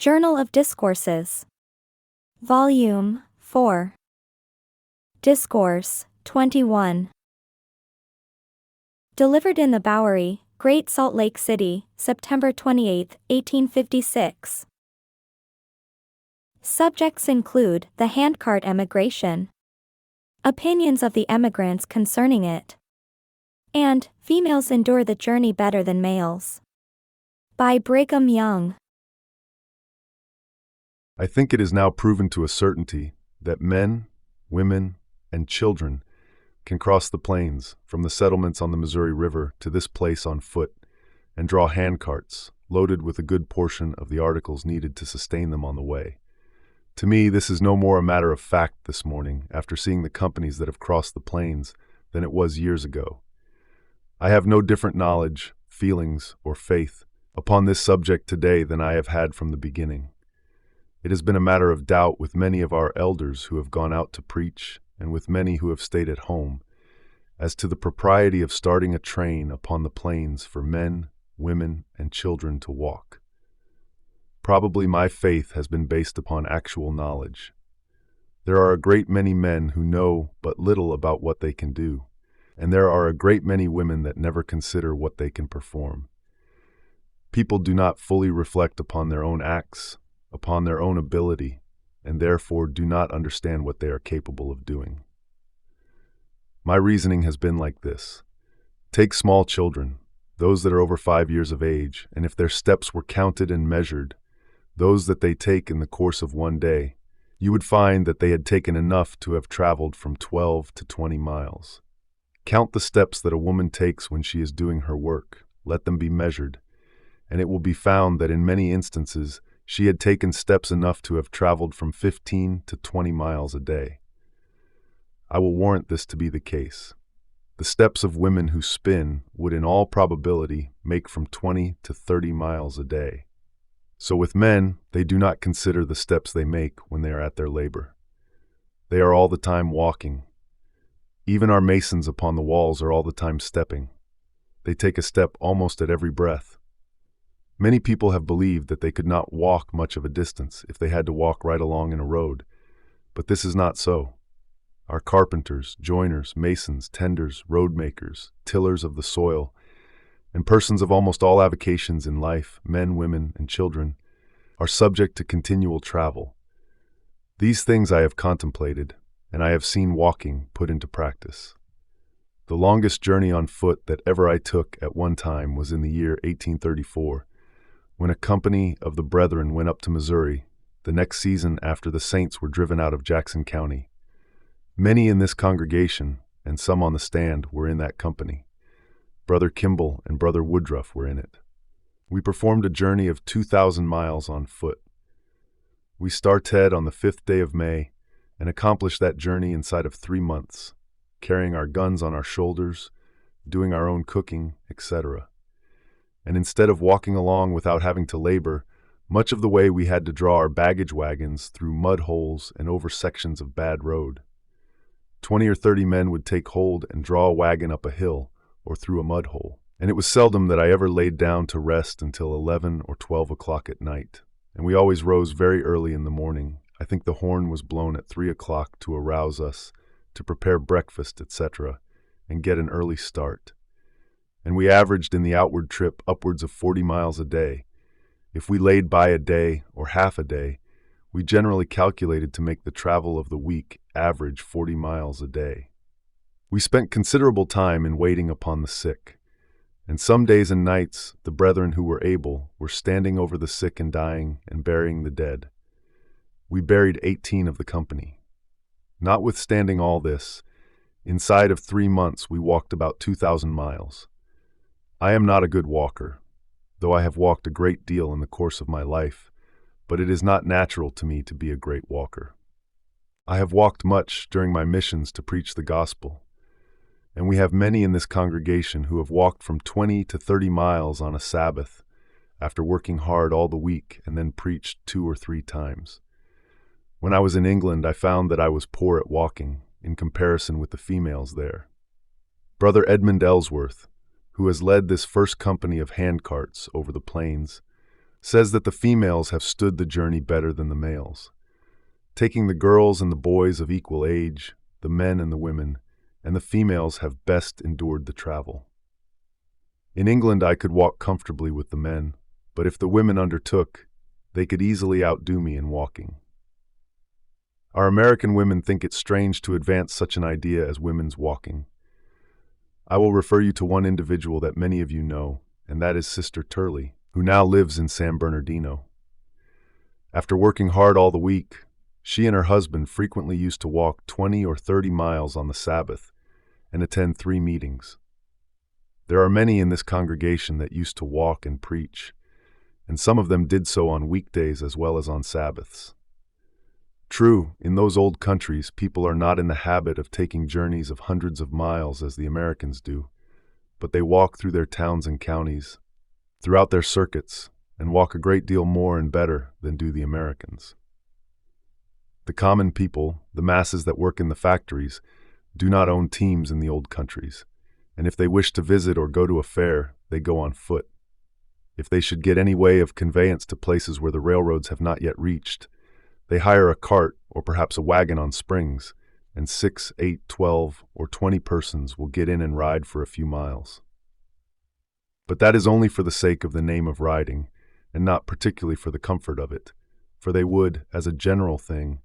Journal of Discourses. Volume 4. Discourse 21. Delivered in the Bowery, Great Salt Lake City, September 28, 1856. Subjects include the Handcart Emigration, opinions of the emigrants concerning it, and females endure the journey better than males. By Brigham Young. I think it is now proven to a certainty that men, women, and children can cross the plains from the settlements on the Missouri River to this place on foot and draw handcarts loaded with a good portion of the articles needed to sustain them on the way. To me, this is no more a matter of fact this morning after seeing the companies that have crossed the plains than it was years ago. I have no different knowledge, feelings, or faith upon this subject today than I have had from the beginning. It has been a matter of doubt with many of our elders who have gone out to preach and with many who have stayed at home as to the propriety of starting a train upon the plains for men, women, and children to walk. Probably my faith has been based upon actual knowledge. There are a great many men who know but little about what they can do, and there are a great many women that never consider what they can perform. People do not fully reflect upon their own acts, upon their own ability, and therefore do not understand what they are capable of doing. My reasoning has been like this. Take small children, those that are over 5 years of age, and if their steps were counted and measured, those that they take in the course of one day, you would find that they had taken enough to have traveled from 12 to 20 miles. Count the steps that a woman takes when she is doing her work, let them be measured, and it will be found that in many instances she had taken steps enough to have traveled from 15 to 20 miles a day. I will warrant this to be the case. The steps of women who spin would in all probability make from 20 to 30 miles a day. So with men, they do not consider the steps they make when they are at their labor. They are all the time walking. Even our masons upon the walls are all the time stepping. They take a step almost at every breath. Many people have believed that they could not walk much of a distance if they had to walk right along in a road, but this is not so. Our carpenters, joiners, masons, tenders, road makers, tillers of the soil, and persons of almost all avocations in life, men, women, and children, are subject to continual travel. These things I have contemplated, and I have seen walking put into practice. The longest journey on foot that ever I took at one time was in the year 1834, when a company of the Brethren went up to Missouri the next season after the Saints were driven out of Jackson County. Many in this congregation, and some on the stand, were in that company. Brother Kimball and Brother Woodruff were in it. We performed a journey of 2,000 miles on foot. We started on the 5th day of May and accomplished that journey inside of 3 months, carrying our guns on our shoulders, doing our own cooking, etc. And instead of walking along without having to labor, much of the way we had to draw our baggage wagons through mud holes and over sections of bad road. 20 or 30 men would take hold and draw a wagon up a hill or through a mud hole, and it was seldom that I ever laid down to rest until 11 or 12 o'clock at night, and we always rose very early in the morning. I think the horn was blown at 3 o'clock to arouse us, to prepare breakfast, etc., and get an early start. And we averaged in the outward trip upwards of 40 miles a day. If we laid by a day or half a day, we generally calculated to make the travel of the week average 40 miles a day. We spent considerable time in waiting upon the sick, and some days and nights the brethren who were able were standing over the sick and dying and burying the dead. We buried 18 of the company. Notwithstanding all this, inside of 3 months we walked about 2,000 miles. I am not a good walker, though I have walked a great deal in the course of my life, but it is not natural to me to be a great walker. I have walked much during my missions to preach the gospel, and we have many in this congregation who have walked from 20 to 30 miles on a Sabbath after working hard all the week and then preached 2 or 3 times. When I was in England, I found that I was poor at walking in comparison with the females there. Brother Edmund Ellsworth, who has led this first company of handcarts over the plains, says that the females have stood the journey better than the males, taking the girls and the boys of equal age, the men and the women, and the females have best endured the travel. In England I could walk comfortably with the men, but if the women undertook, they could easily outdo me in walking. Our American women think it strange to advance such an idea as women's walking. I will refer you to one individual that many of you know, and that is Sister Turley, who now lives in San Bernardino. After working hard all the week, she and her husband frequently used to walk 20 or 30 miles on the Sabbath and attend 3 meetings. There are many in this congregation that used to walk and preach, and some of them did so on weekdays as well as on Sabbaths. True, in those old countries, people are not in the habit of taking journeys of hundreds of miles as the Americans do, but they walk through their towns and counties, throughout their circuits, and walk a great deal more and better than do the Americans. The common people, the masses that work in the factories, do not own teams in the old countries, and if they wish to visit or go to a fair, they go on foot. If they should get any way of conveyance to places where the railroads have not yet reached, they hire a cart or perhaps a wagon on springs, and 6, 8, 12, or 20 persons will get in and ride for a few miles. But that is only for the sake of the name of riding, and not particularly for the comfort of it, for they would, as a general thing,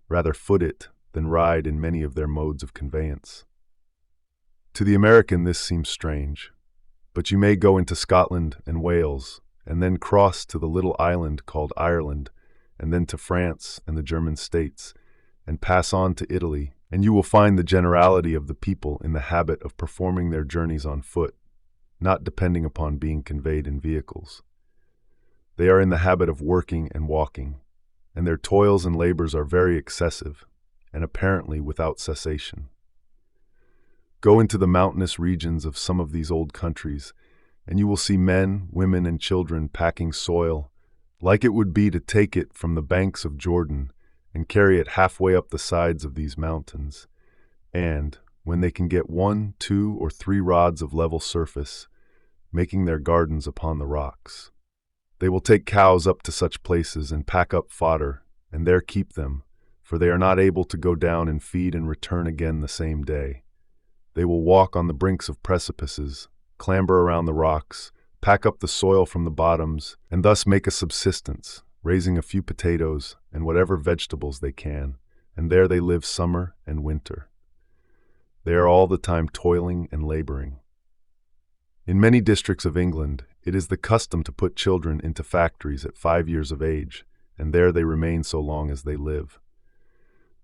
rather foot it than ride in many of their modes of conveyance. To the American this seems strange, but you may go into Scotland and Wales, and then cross to the little island called Ireland, and then to France and the German states, and pass on to Italy, and you will find the generality of the people in the habit of performing their journeys on foot, not depending upon being conveyed in vehicles. They are in the habit of working and walking, and their toils and labors are very excessive, and apparently without cessation. Go into the mountainous regions of some of these old countries, and you will see men, women, and children packing soil, like it would be to take it from the banks of Jordan and carry it halfway up the sides of these mountains, and, when they can get 1, 2, or 3 rods of level surface, making their gardens upon the rocks. They will take cows up to such places and pack up fodder, and there keep them, for they are not able to go down and feed and return again the same day. They will walk on the brinks of precipices, clamber around the rocks, pack up the soil from the bottoms, and thus make a subsistence, raising a few potatoes and whatever vegetables they can, and there they live summer and winter. They are all the time toiling and laboring. In many districts of England, it is the custom to put children into factories at 5 years of age, and there they remain so long as they live.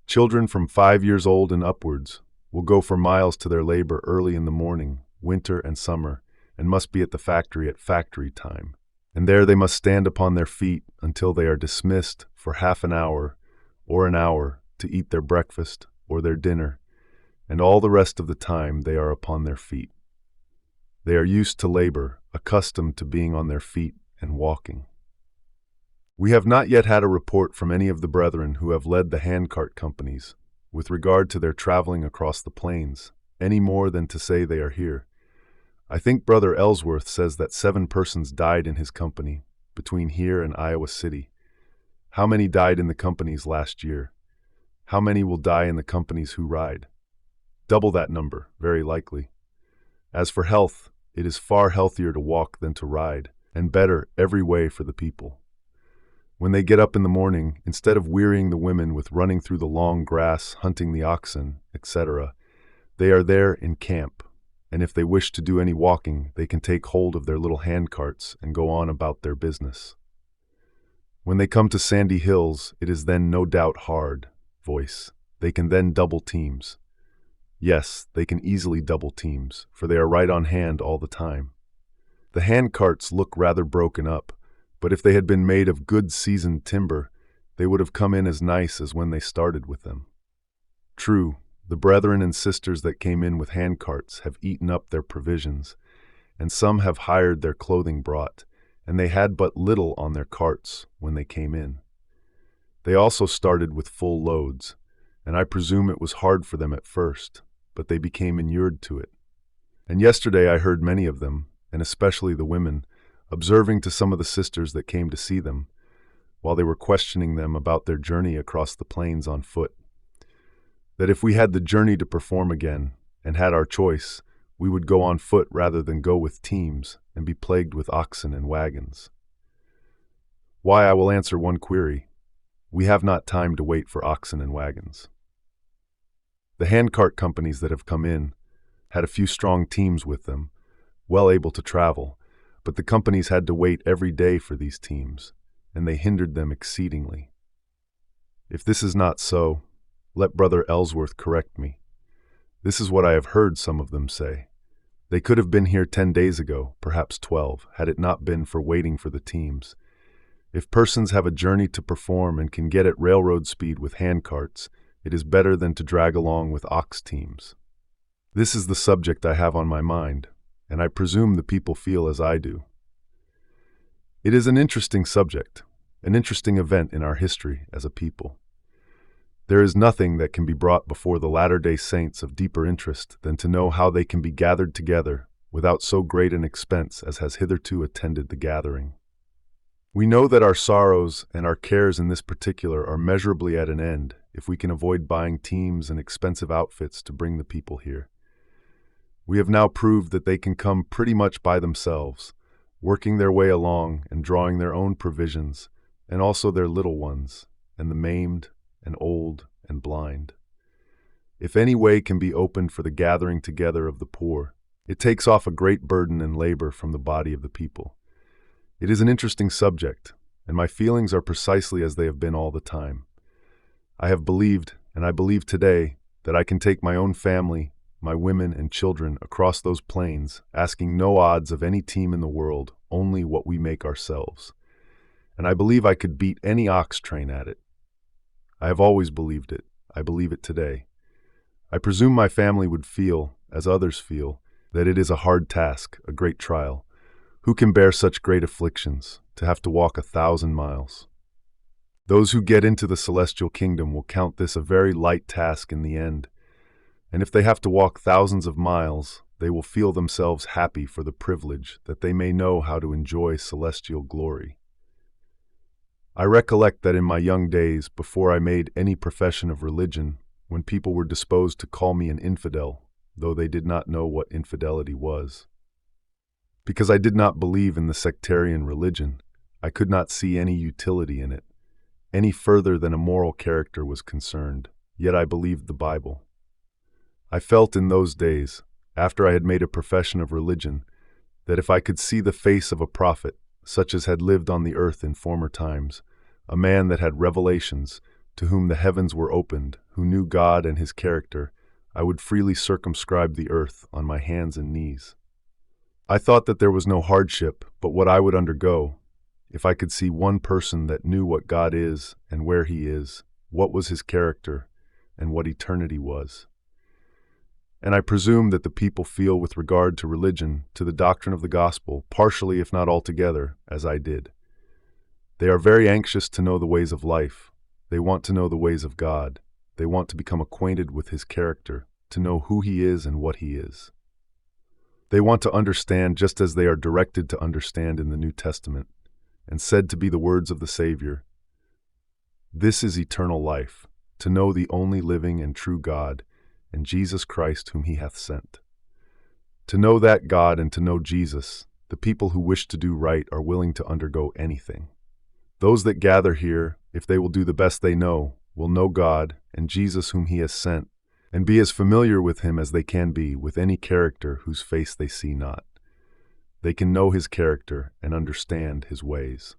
Children from 5 years old and upwards will go for miles to their labor early in the morning, winter and summer, and must be at the factory at factory time. And there they must stand upon their feet until they are dismissed for half an hour or an hour to eat their breakfast or their dinner, and all the rest of the time they are upon their feet. They are used to labor, accustomed to being on their feet and walking. We have not yet had a report from any of the brethren who have led the handcart companies with regard to their traveling across the plains, any more than to say they are here. I think Brother Ellsworth says that 7 persons died in his company between here and Iowa City. How many died in the companies last year? How many will die in the companies who ride? Double that number, very likely. As for health, it is far healthier to walk than to ride, and better every way for the people. When they get up in the morning, instead of wearying the women with running through the long grass, hunting the oxen, etc., they are there in camp, and if they wish to do any walking, they can take hold of their little handcarts and go on about their business. When they come to sandy hills, it is then no doubt hard, voice. They can then double teams. Yes, they can easily double teams, for they are right on hand all the time. The handcarts look rather broken up, but if they had been made of good seasoned timber, they would have come in as nice as when they started with them. True, the brethren and sisters that came in with handcarts have eaten up their provisions, and some have hired their clothing brought, and they had but little on their carts when they came in. They also started with full loads, and I presume it was hard for them at first, but they became inured to it. And yesterday I heard many of them, and especially the women, observing to some of the sisters that came to see them, while they were questioning them about their journey across the plains on foot, that if we had the journey to perform again and had our choice, we would go on foot rather than go with teams and be plagued with oxen and wagons. Why, I will answer one query. We have not time to wait for oxen and wagons. The handcart companies that have come in had a few strong teams with them, well able to travel, but the companies had to wait every day for these teams, and they hindered them exceedingly. If this is not so, let Brother Ellsworth correct me. This is what I have heard some of them say. They could have been here 10 days ago, perhaps 12, had it not been for waiting for the teams. If persons have a journey to perform and can get at railroad speed with handcarts, it is better than to drag along with ox teams. This is the subject I have on my mind, and I presume the people feel as I do. It is an interesting subject, an interesting event in our history as a people. There is nothing that can be brought before the latter-day saints of deeper interest than to know how they can be gathered together without so great an expense as has hitherto attended the gathering. We know that our sorrows and our cares in this particular are measurably at an end if we can avoid buying teams and expensive outfits to bring the people here. We have now proved that they can come pretty much by themselves, working their way along and drawing their own provisions, and also their little ones, and the maimed, and old, and blind. If any way can be opened for the gathering together of the poor, it takes off a great burden and labor from the body of the people. It is an interesting subject, and my feelings are precisely as they have been all the time. I have believed, and I believe today, that I can take my own family, my women and children across those plains, asking no odds of any team in the world, only what we make ourselves. And I believe I could beat any ox train at it. I have always believed it. I believe it today. I presume my family would feel, as others feel, that it is a hard task, a great trial. Who can bear such great afflictions, to have to walk 1,000 miles? Those who get into the celestial kingdom will count this a very light task in the end, and if they have to walk thousands of miles, they will feel themselves happy for the privilege that they may know how to enjoy celestial glory. I recollect that in my young days, before I made any profession of religion, when people were disposed to call me an infidel, though they did not know what infidelity was, because I did not believe in the sectarian religion, I could not see any utility in it, any further than a moral character was concerned, yet I believed the Bible. I felt in those days, after I had made a profession of religion, that if I could see the face of a prophet, such as had lived on the earth in former times, a man that had revelations, to whom the heavens were opened, who knew God and his character, I would freely circumscribe the earth on my hands and knees. I thought that there was no hardship but what I would undergo, if I could see one person that knew what God is and where he is, what was his character, and what eternity was. And I presume that the people feel with regard to religion, to the doctrine of the gospel, partially if not altogether, as I did. They are very anxious to know the ways of life. They want to know the ways of God. They want to become acquainted with his character, to know who he is and what he is. They want to understand just as they are directed to understand in the New Testament, and said to be the words of the Savior. This is eternal life, to know the only living and true God, and Jesus Christ whom he hath sent. To know that God and to know Jesus, the people who wish to do right are willing to undergo anything. Those that gather here, if they will do the best they know God and Jesus whom he has sent, and be as familiar with him as they can be with any character whose face they see not. They can know his character and understand his ways.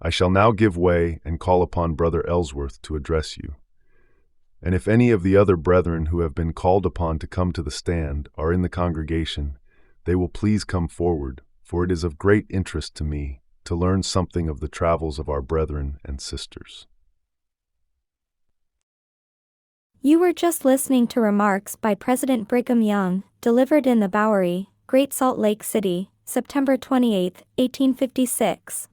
I shall now give way and call upon Brother Ellsworth to address you. And if any of the other brethren who have been called upon to come to the stand are in the congregation, they will please come forward, for it is of great interest to me to learn something of the travels of our brethren and sisters. You were just listening to remarks by President Brigham Young, delivered in the Bowery, Great Salt Lake City, September 28, 1856.